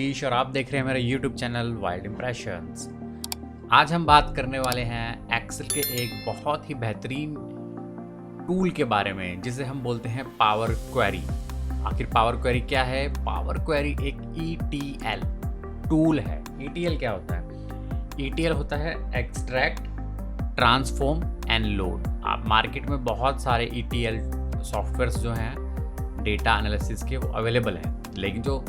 अम्बरीश और आप देख रहे हैं मेरा यूट्यूब चैनल वाइल्ड इम्प्रेशंस। आज हम बात करने वाले हैं एक्सेल के एक बहुत ही बेहतरीन टूल के बारे में जिसे हम बोलते हैं पावर क्वेरी। आखिर पावर क्वेरी क्या है? पावर क्वेरी एक ETL टूल है। ETL क्या होता है? ETL होता है एक्सट्रैक्ट, ट्रांसफॉर्म एंड लोड। आप मार्केट में बहुत सारे ETL सॉफ्टवेयर्स जो हैं डेटा एनालिसिस के वो अवेलेबल हैं, लेकिन जो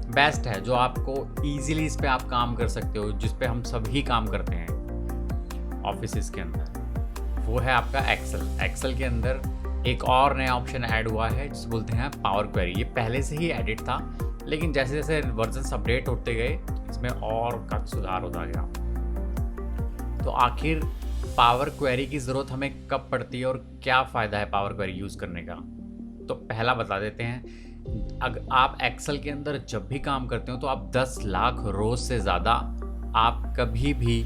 बेस्ट है, जो आपको ईजिली इस पे आप काम कर सकते हो, जिस पे हम सभी काम करते हैं ऑफिस के अंदर, वो है आपका एक्सेल के अंदर एक और नया ऑप्शन ऐड हुआ है जिसे बोलते हैं पावर क्वेरी। ये पहले से ही एडिट था, लेकिन जैसे जैसे वर्जन्स अपडेट होते गए इसमें और काफ़ी सुधार होता गया। तो आखिर पावर क्वेरी की ज़रूरत हमें कब पड़ती है और क्या फ़ायदा है पावर क्वेरी यूज़ करने का? तो पहला बता देते हैं। अगर आप एक्सेल के अंदर जब भी काम करते हो तो आप 10 लाख रोज से ज़्यादा आप कभी भी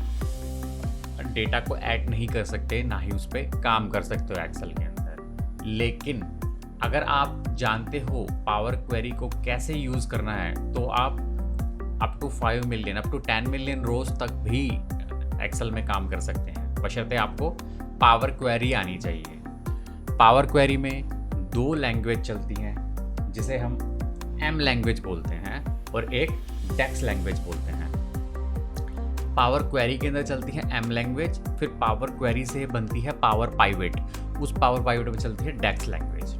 डेटा को ऐड नहीं कर सकते, ना ही उस पर काम कर सकते हो एक्सेल के अंदर। लेकिन अगर आप जानते हो पावर क्वेरी को कैसे यूज़ करना है तो आप up to 5 million, up to 10 million रोज तक भी एक्सेल में काम कर सकते हैं, बशर्ते आपको पावर क्वेरी आनी चाहिए। पावर क्वेरी में 2 लैंग्वेज चलती हैं जिसे हम M लैंग्वेज बोलते हैं और एक डेक्स लैंग्वेज बोलते हैं। पावर क्वेरी के अंदर चलती है M लैंग्वेज, फिर पावर क्वेरी से बनती है पावर पाइवेट, उस पावर पाइवेट में चलती है डेक्स लैंग्वेज,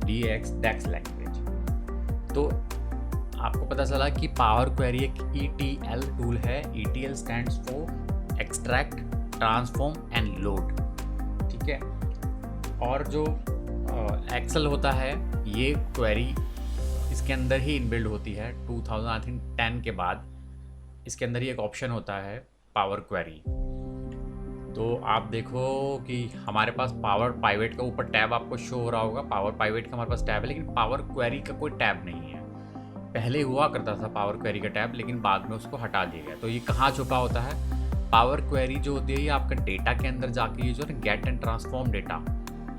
डेक्स लैंग्वेज। तो आपको पता चला कि पावर क्वेरी एक ETL टूल है। ETL stands for extract, transform and load, ठीक है। और जो एक्सेल होता है, ये क्वेरी इसके अंदर ही इनबिल्ड होती है। 2010 के बाद इसके अंदर ही एक ऑप्शन होता है पावर क्वेरी। तो आप देखो कि हमारे पास पावर पाइवेट का ऊपर टैब आपको शो हो रहा होगा। पावर पाइवेट का हमारे पास टैब है, लेकिन पावर क्वेरी का कोई टैब नहीं है। पहले हुआ करता था पावर क्वेरी का टैब, लेकिन बाद में उसको हटा दिया गया। तो ये कहाँ छुपा होता है? पावर क्वेरी जो होती है ये आपका डेटा के अंदर जाके ये जो है get and transform data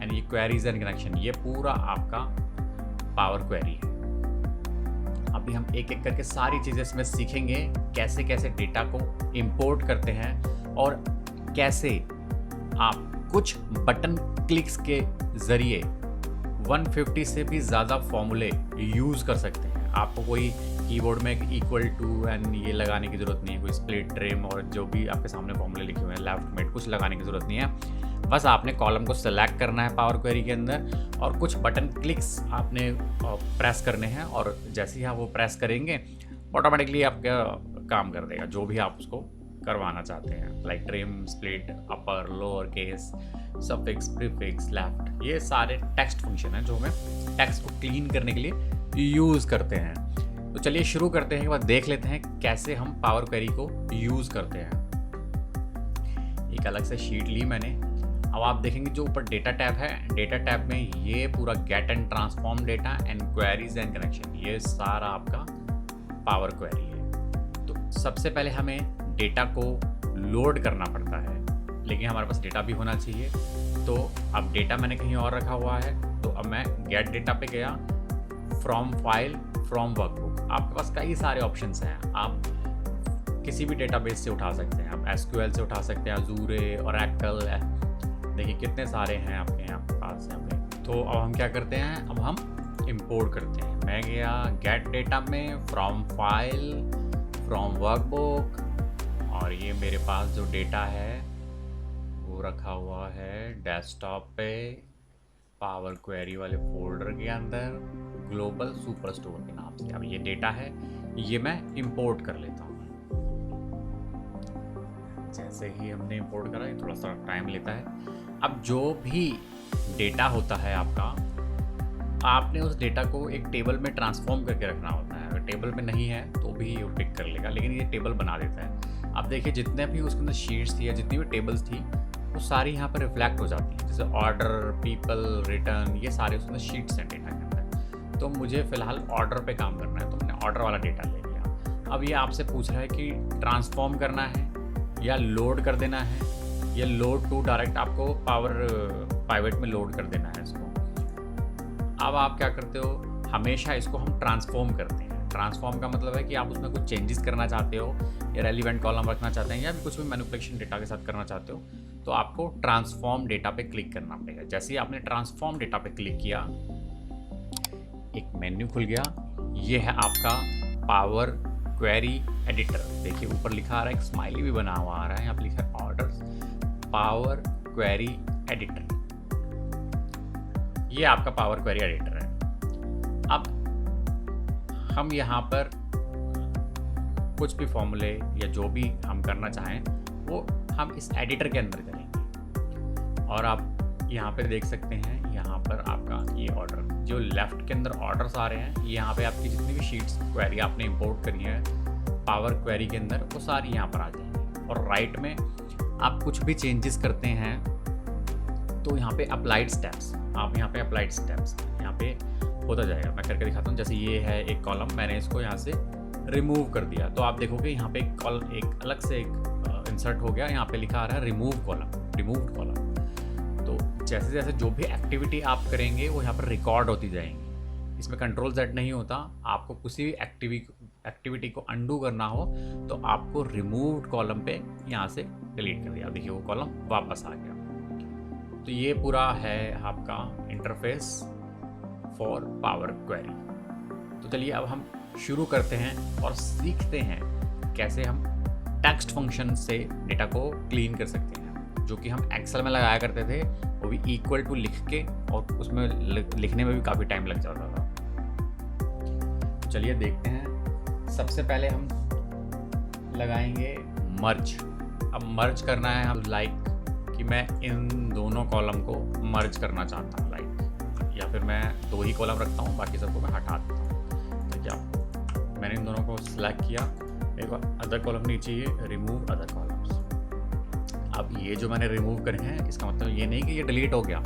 and ये क्वेरीज एंड कनेक्शन, ये पूरा आपका पावर क्वेरी है। अभी हम एक एक करके सारी चीज़ें इसमें सीखेंगे, कैसे कैसे डेटा को इंपोर्ट करते हैं और कैसे आप कुछ बटन क्लिक्स के ज़रिए 150 से भी ज़्यादा फॉर्मूले यूज़ कर सकते हैं। आपको कोई कीबोर्ड में इक्वल टू एंड ये लगाने की ज़रूरत नहीं है, कोई स्प्लिट ट्रिम और जो भी आपके सामने फॉर्मूले लिखे हुए हैं लेफ्ट में, कुछ लगाने की ज़रूरत नहीं है। बस आपने कॉलम को सेलेक्ट करना है पावर क्वेरी के अंदर और कुछ बटन क्लिक्स आपने प्रेस करने हैं, और जैसे ही आप वो प्रेस करेंगे ऑटोमेटिकली आपका काम कर देगा जो भी आप उसको करवाना चाहते हैं, like trim, split, upper, lower case, suffix, prefix, left. ये सारे टेक्स्ट फंक्शन हैं जो हमें टेक्स्ट को क्लीन करने के लिए यूज़ करते हैं। तो चलिए शुरू करते हैं, एक बार देख लेते हैं कैसे हम पावर क्वेरी को यूज़ करते हैं। एक अलग से शीट ली मैंने। अब आप देखेंगे जो ऊपर डेटा टैब है, डेटा टैब में ये पूरा get and transform data and queries and connection, ये सारा आपका पावर क्वेरी है। तो सबसे पहले हमें डेटा को लोड करना पड़ता है, लेकिन हमारे पास डेटा भी होना चाहिए। तो अब डेटा मैंने कहीं और रखा हुआ है, तो अब मैं गेट डेटा पे गया, फ्रॉम फाइल, फ्रॉम वर्कबुक। आपके पास कई सारे ऑप्शंस हैं, आप किसी भी डेटाबेस से उठा सकते हैं। आप SQL से उठा सकते हैं, अजूरे, ओरेकल, देखिए कितने सारे हैं आपके यहाँ पास यहाँ पे। तो अब हम क्या करते हैं, अब हम इंपोर्ट करते हैं। मैं गया गेट डेटा में, फ्रॉम फाइल, फ्रॉम वर्कबुक, और ये मेरे पास जो डेटा है वो रखा हुआ है डेस्कटॉप पे पावर क्वेरी वाले फोल्डर के अंदर ग्लोबल सुपरस्टोर के नाम से। अब ये डेटा है, ये मैं इंपोर्ट कर लेता हूँ। जैसे ही हमने इंपोर्ट करा, ये थोड़ा सा टाइम लेता है। अब जो भी डेटा होता है आपका, आपने उस डेटा को एक टेबल में ट्रांसफॉर्म करके रखना होता है। अगर टेबल में नहीं है तो भी ये पिक कर लेगा, लेकिन ये टेबल बना देता है। अब देखिए जितने भी उसके अंदर शीट्स थी या जितनी भी टेबल्स थी वो सारी यहाँ पर रिफ्लेक्ट हो जाती हैं, जैसे ऑर्डर, पीपल, रिटर्न, ये सारे उसके अंदर शीट्स हैं डेटा के अंदर। तो मुझे फ़िलहाल ऑर्डर पे काम करना है, तो मैंने ऑर्डर वाला डेटा ले लिया। अब ये आपसे पूछ रहा है कि ट्रांसफॉर्म करना है या लोड कर देना है, या लोड टू डायरेक्ट आपको पावर पाइवेट में लोड कर देना है इसको। अब आप क्या करते हो, हमेशा इसको हम ट्रांसफॉर्म करते हैं। ट्रांसफॉर्म का मतलब है कि आप उसमें कुछ चेंजेस करना चाहते हो या रेलिवेंट कॉलम रखना चाहते हैं या कुछ भी मैनिपुलेशन डेटा के साथ करना चाहते हो, तो आपको ट्रांसफॉर्म डेटा पे क्लिक करना पड़ेगा। जैसे ही आपने ट्रांसफॉर्म डेटा पे क्लिक किया, एक मेन्यू खुल गया। ये है आपका पावर क्वेरी एडिटर। देखिए ऊपर लिखा आ रहा है, एक स्माइली भी बना हुआ आ रहा है, यहाँ पे लिखा है ऑर्डर्स पावर क्वेरी एडिटर। ये आपका पावर क्वेरी एडिटर है। अब हम यहाँ पर कुछ भी फॉर्मूले या जो भी हम करना चाहें वो हम इस एडिटर के अंदर करेंगे। और आप यहाँ पे देख सकते हैं, यहाँ पर आपका ये ऑर्डर जो लेफ्ट के अंदर ऑर्डर्स आ रहे हैं, यहाँ पे आपकी जितनी भी शीट्स क्वेरी आपने इंपोर्ट करी है पावर क्वेरी के अंदर, वो सारी यहाँ पर आ जाएंगी। और राइट में आप कुछ भी चेंजेस करते हैं तो यहाँ पे अप्लाइड स्टेप्स, आप यहाँ पे अप्लाइड स्टेप्स यहाँ पे होता जाएगा। मैं करके दिखाता हूँ। जैसे ये है एक कॉलम, मैंने इसको यहाँ से रिमूव कर दिया तो आप देखोगे यहाँ पे एक अलग से एक इंसर्ट हो गया। यहाँ पे लिखा आ रहा है रिमूव कॉलम। तो जैसे जैसे जो भी एक्टिविटी आप करेंगे वो यहाँ पर रिकॉर्ड होती जाएंगी। इसमें कंट्रोल Z नहीं होता। आपको किसी भी एक्टिविटी को अंडू करना हो तो आपको रिमूव्ड कॉलम पे यहाँ से डिलीट कर दिया। देखिए वो कॉलम वापस आ गया। तो ये पूरा है आपका इंटरफेस फॉर पावर क्वेरी। तो चलिए अब हम शुरू करते हैं और सीखते हैं कैसे हम टेक्स्ट फंक्शन से डेटा को क्लीन कर सकते हैं, जो कि हम एक्सेल में लगाया करते थे, वो भी इक्वल टू लिख के, और उसमें लिखने में भी काफ़ी टाइम लग जाता था। चलिए देखते हैं। सबसे पहले हम लगाएंगे मर्ज। अब मर्ज करना है हम लाइक कि मैं इन दोनों कॉलम को मर्ज करना चाहता हूँ लाइक, या फिर मैं 2 ही कॉलम रखता हूँ, बाकी सबको मैं हटा देता हूँ। तो क्या मैंने इन दोनों को सिलेक्ट किया, मेरे को अदर कॉलम नहीं चाहिए, रिमूव अदर कॉलम्स। अब ये जो मैंने रिमूव करे हैं इसका मतलब ये नहीं कि ये डिलीट हो गया,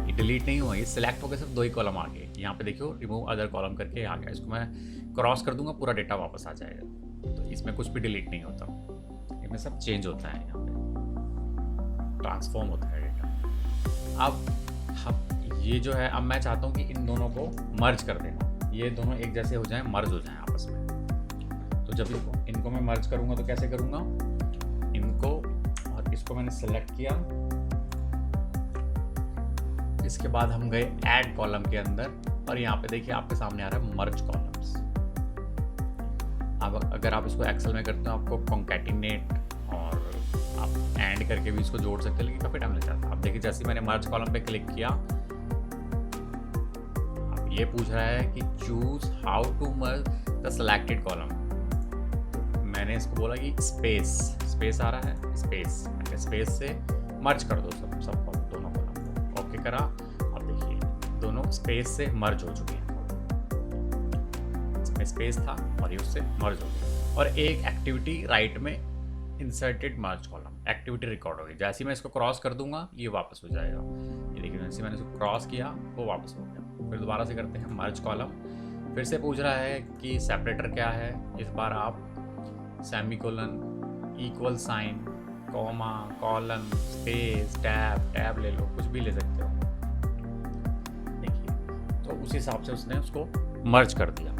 ये डिलीट नहीं हुआ, ये सिलेक्ट हो गया, सिर्फ 2 ही कॉलम आ गए। यहाँ पे देखियो रिमूव अदर कॉलम करके आ गया। इसको मैं क्रॉस कर दूंगा, पूरा डेटा वापस आ जाएगा। तो इसमें कुछ भी डिलीट नहीं होता, इसमें सब चेंज होता है, यहाँ पे ट्रांसफॉर्म होता है डेटा। अब हम ये जो है, अब मैं चाहता हूँ कि इन दोनों को मर्ज कर देना, ये दोनों एक जैसे हो जाएं, मर्ज हो जाएं आपस में। तो जब इनको मैं मर्ज करूँगा तो कैसे करूँगा, इनको और इसको मैंने सेलेक्ट किया। इसके बाद हम गए ऐड कॉलम के अंदर और यहाँ पे देखिए आपके सामने आ रहा है मर्ज कॉलम्स। अब अगर आप इसको एक्सेल में करते हो आपको कॉन्कैटिनेट और आप एंड करके भी इसको जोड़ सकते हैं, लेकिन काफ़ी टाइम लग जाता है। अब देखिए जैसे मैंने मर्ज कॉलम पे क्लिक किया, अब ये पूछ रहा है कि choose how to merge the selected column. मैंने इसको बोला कि स्पेस आ रहा है, स्पेस से मर्ज कर दो सब दोनों कॉलम को। ओके करा। अब देखिए दोनों स्पेस से मर्ज हो चुके हैं, इसमें स्पेस था और ये उससे मर्ज हो गया। और एक एक्टिविटी राइट में इंसर्टेड मर्ज कॉलम एक्टिविटी रिकॉर्ड हो गई। जैसे ही मैं इसको क्रॉस कर दूंगा ये वापस हो जाएगा। ये देखिए जैसे मैंने इसको क्रॉस किया वो वापस हो गया। फिर दोबारा से करते हैं मर्ज कॉलम। फिर से पूछ रहा है कि सेपरेटर क्या है। इस बार आप semicolon, equal sign, comma, colon, space, tab ले लो, कुछ भी ले सकते हो। देखिए तो उस हिसाब से उसने उसको मर्ज कर दिया।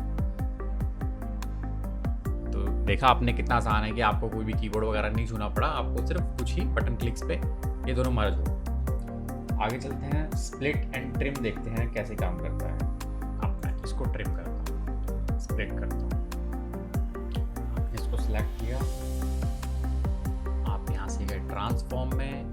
तो देखा आपने कितना आसान है कि आपको कोई भी कीबोर्ड वगैरह नहीं छूना पड़ा, आपको सिर्फ कुछ ही बटन क्लिक्स पे ये दोनों मर्ज हो। आगे चलते हैं, स्प्लिट एंड ट्रिम देखते हैं कैसे काम करता है। अब मैं इसको ट्रिम करता हूँ, स्प्लिट करता हूँ। इसको सिलेक्ट किया, आप यहाँ से गए ट्रांसफॉर्म में,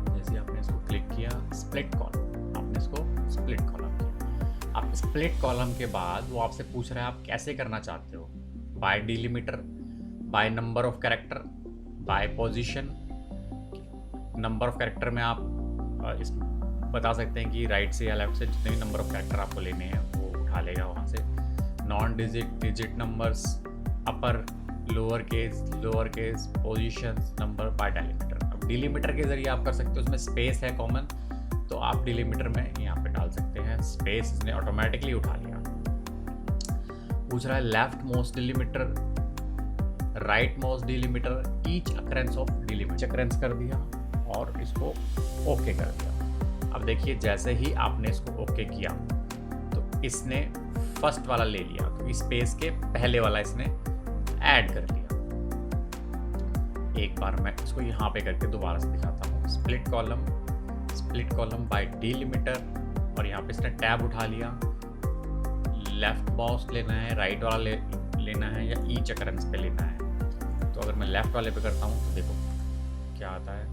जैसे आपने इसको क्लिक किया स्प्लिट कॉलम, आपने इसको स्प्लिट कॉलम किया। आप स्प्लिट कॉलम के बाद वो आपसे पूछ रहा है आप कैसे करना चाहते हो, by delimiter, by number of character, by position. Number of character में आप इस बता सकते हैं कि राइट से या लेफ्ट से जितने भी नंबर ऑफ कैरेक्टर आपको लेने हैं वो उठा लेगा वहाँ से। Non digit numbers, upper lower case positions, number by delimiter. अब डिलीमीटर के जरिए आप कर सकते हो, उसमें स्पेस है कॉमन, तो आप डिलीमीटर में यहाँ पे डाल सकते हैं स्पेस, इसने ऑटोमेटिकली उठा लिया। पूछ रहा है left most delimiter, right most delimiter, each occurrence of delimiter, occurrence कर दिया और इसको ओके कर दिया। अब देखिए जैसे ही आपने इसको ओके किया इसने फर्स्ट वाला ले लिया, तो स्पेस के पहले वाला इसने ऐड कर लिया। एक बार मैं इसको यहाँ पे करके दोबारा से दिखाता हूँ। स्प्लिट कॉलम बाय डिलिमिटर, और यहाँ पे इसने टैब उठा लिया। लेफ्ट माउस लेना है, राइट वाला लेना है, या ईच अकरेंस पे लेना है। तो अगर मैं लेफ्ट वाले पे करता हूँ तो देखो क्या आता है।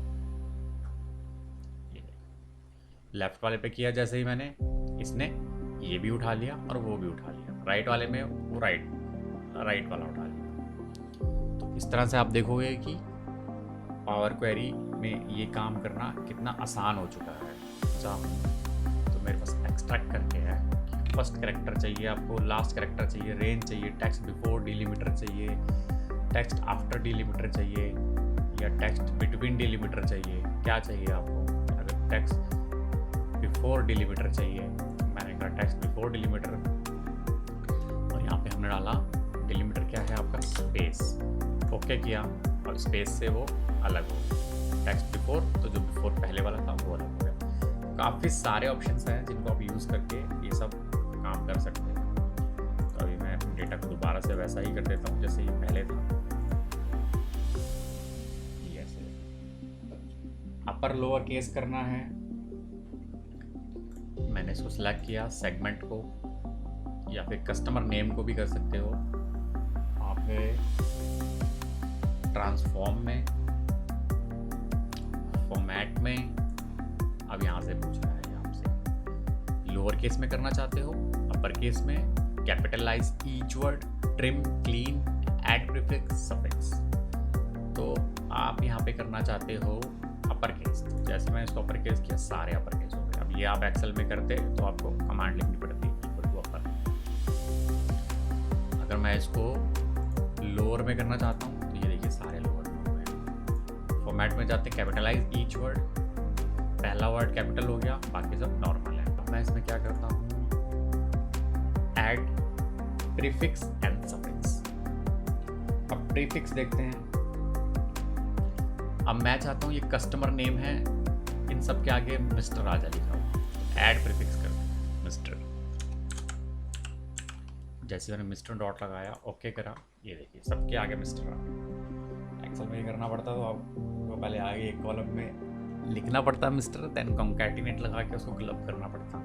ये लेफ्ट वाले पे किया जैसे ही मैंने, इसने ये भी उठा लिया और वो भी उठा लिया। राइट वाले में वो राइट वाला उठा लिया। तो इस तरह से आप देखोगे कि पावर क्वेरी में ये काम करना कितना आसान हो चुका है। तो मेरे पास एक्सट्रैक्ट करके है, फर्स्ट कैरेक्टर चाहिए आपको, लास्ट कैरेक्टर चाहिए, रेंज चाहिए, टेक्स्ट बिफोर डिलीमीटर चाहिए, टेक्स्ट आफ्टर डिलीमीटर चाहिए, या टेक्स्ट बिटवीन डिलीमीटर चाहिए, क्या चाहिए आपको। अगर टेक्स्ट बिफोर डिलीमीटर चाहिए, मैंने कहा टेक्स्ट बिफोर डिलीमीटर, और यहाँ पे हमने डाला डिलीमीटर क्या है आपका स्पेस। ओके किया और स्पेस से वो अलग हो गया। टेक्स्ट बिफोर, तो जो बिफोर पहले वाला था वो अलग हो गया। काफ़ी सारे ऑप्शंस हैं जिनको आप यूज़ करके ये सब काम कर सकते हैं। तो अभी मैं अपने डेटा को दोबारा से वैसा ही कर देता हूँ जैसे ये पहले था। ये ऐसे अपर लोअर केस करना है। मैंने इसको सिलेक्ट किया, सेगमेंट को, या फिर कस्टमर नेम को भी कर सकते हो आप। ट्रांसफॉर्म में, फॉर्मेट में, अब यहाँ से पूछ रहा है आपसे लोअर केस में करना चाहते हो, अपर केस में, capitalize each word, trim, clean, add prefix, suffix. तो आप यहाँ पे करना चाहते हो अपर केस। जैसे मैंने इसको अपर केस किया, सारे अपर केस हो गए। अब ये आप एक्सेल में करते तो आपको कमांड लिखनी पड़ती है इक्वल टू अपर। अगर मैं इसको लोअर में करना चाहता हूँ तो ये देखिए सारे लोअर में हो गए। फॉर्मेट में जाते कैपिटलाइज ईच वर्ड, पहला वर्ड कैपिटल हो गया, बाकी सब नॉर्मल है। अब मैं इसमें क्या करता हूँ, ऐड प्रीफिक्स एंड सफिक्स। अब प्रीफिक्स देखते हैं। अब मैं चाहता हूँ ये कस्टमर नेम है, इन सब के आगे मिस्टर राजा लिखा हुआ, ऐड प्रीफिक्स कर दें मिस्टर। जैसे मैंने मिस्टर डॉट लगाया, ओके करा, ये देखिए सबके आगे मिस्टर आ गया। एक्सेल में ये करना पड़ता तो आपको पहले आगे एक कॉलम में लिखना पड़ता मिस्टर, देन कॉन्कैटिनेट लगा के उसको क्लब करना पड़ता,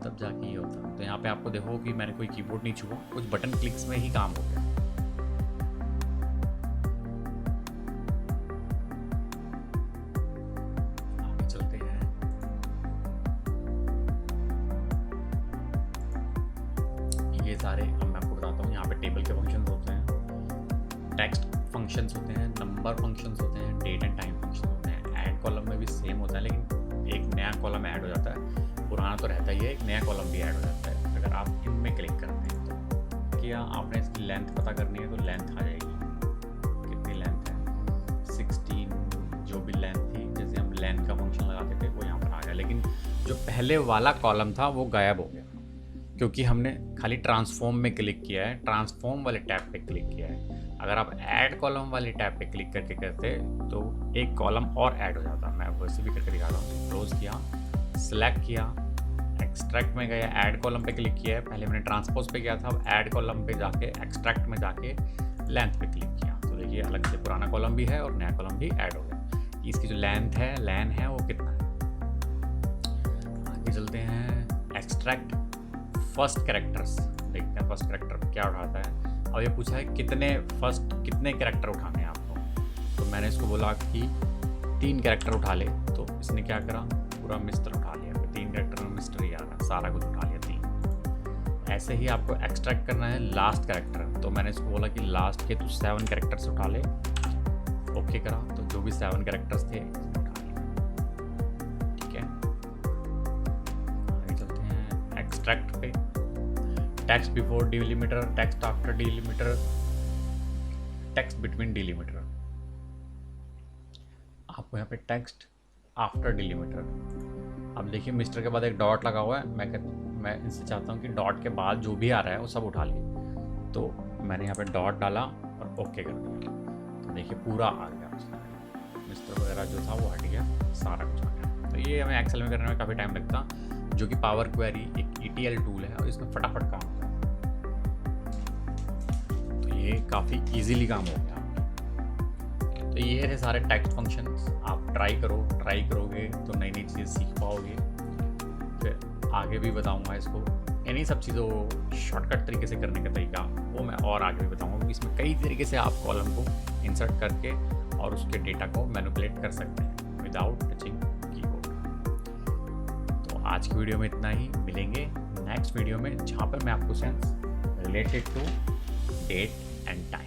तब जाके ये होता। तो यहाँ पे आपको देखो कि मैंने कोई कीबोर्ड नहीं छुआ, कुछ बटन क्लिक्स में ही काम हो गया। आगे चलते हैं। ये सारे अब मैं आपको बताता हूँ। यहाँ पे टेबल के फंक्शंस होते हैं, टेक्स्ट फंक्शंस होते हैं, नंबर फंक्शंस होते हैं, डेट एंड टाइम फंक्शन होते हैं। ऐड कॉलम में भी सेम होता है, लेकिन एक नया कॉलम ऐड हो जाता है, पुराना तो रहता ही है, एक नया कॉलम भी ऐड हो जाता है। अगर आप इनमें क्लिक करते हैं तो किया, आपने इसकी लेंथ पता करनी है तो लेंथ आ जाएगी, कितनी लेंथ है 16, जो भी लेंथ थी। जैसे हम लेंथ का फंक्शन लगाते थे वो यहाँ पर आ गया, लेकिन जो पहले वाला कॉलम था वो गायब हो गया, क्योंकि हमने खाली ट्रांसफॉर्म में क्लिक किया है, ट्रांसफॉर्म वाले टैब पे क्लिक किया है। अगर आप ऐड कॉलम वाले टैब पे क्लिक करके करते तो एक कॉलम और ऐड हो जाता। मैं वैसे भी करके दिखाता हूँ। क्लोज किया, सिलेक्ट किया, एक्सट्रैक्ट में गया, ऐड कॉलम पे क्लिक किया है। पहले मैंने ट्रांसपोज पे किया था, अब ऐड कॉलम पे जाके एक्सट्रैक्ट में जाके लेंथ पे क्लिक किया। तो देखिए अलग से पुराना कॉलम भी है और नया कॉलम भी ऐड हो गया। इसकी जो लेंथ है, लैन है, वो कितना है। आगे चलते हैं, एक्सट्रैक्ट फर्स्ट कैरेक्टर्स देखते हैं। फर्स्ट कैरेक्टर क्या उठाता है। अब ये पूछा है कितने कैरेक्टर उठाने हैं आपको। तो मैंने इसको बोला कि 3 कैरेक्टर उठा ले, तो इसने क्या करा, पूरा मिस्टर उठा लिया। 3 कैरेक्टर में मिस्टर ही आ रहा, सारा कुछ उठा लिया 3। ऐसे ही आपको एक्सट्रैक्ट करना है लास्ट कैरेक्टर। तो मैंने इसको बोला कि लास्ट के तू 7 कैरेक्टर्स उठा ले, ओके करा, तो जो भी 7 कैरेक्टर्स थे उठा लिए। ठीक है, आगे चलते हैं एक्सट्रैक्ट पे। Text before delimiter, text after delimiter, text between delimiter. आपको यहाँ पे टेक्स्ट आफ्टर डिलीमीटर। अब देखिए मिस्टर के बाद एक डॉट लगा हुआ है। मैं इससे चाहता हूँ कि डॉट के बाद जो भी आ रहा है वो सब उठा लिए। तो मैंने यहाँ पे डॉट डाला और ओके कर दिया। तो देखिए पूरा आ गया, मिस्टर वगैरह जो था वो हट गया, सारा कुछ आ गया। तो ये हमें एक्सेल में करने में काफ़ी टाइम लगता, जो कि पावर क्वेरी एक ETL टूल है और इसमें फटाफट काम होता है। तो ये काफ़ी इजीली काम हो गया आपका। तो ये रहे सारे टेक्स्ट फंक्शंस, आप ट्राई करोगे तो नई नई चीज़ें सीख पाओगे। फिर आगे भी बताऊंगा इसको, इन्हीं सब चीज़ों को शॉर्टकट तरीके से करने का तरीका वो मैं और आगे भी बताऊंगा, क्योंकि इसमें कई तरीके से आप कॉलम को इंसर्ट करके और उसके डेटा को मैनिपुलेट कर सकते हैं विदाउट टचिंग कीबोर्ड। तो आज की वीडियो में इतना ही, मिलेंगे नेक्स्ट वीडियो में जहाँ पर मैं आपको sense related to date and time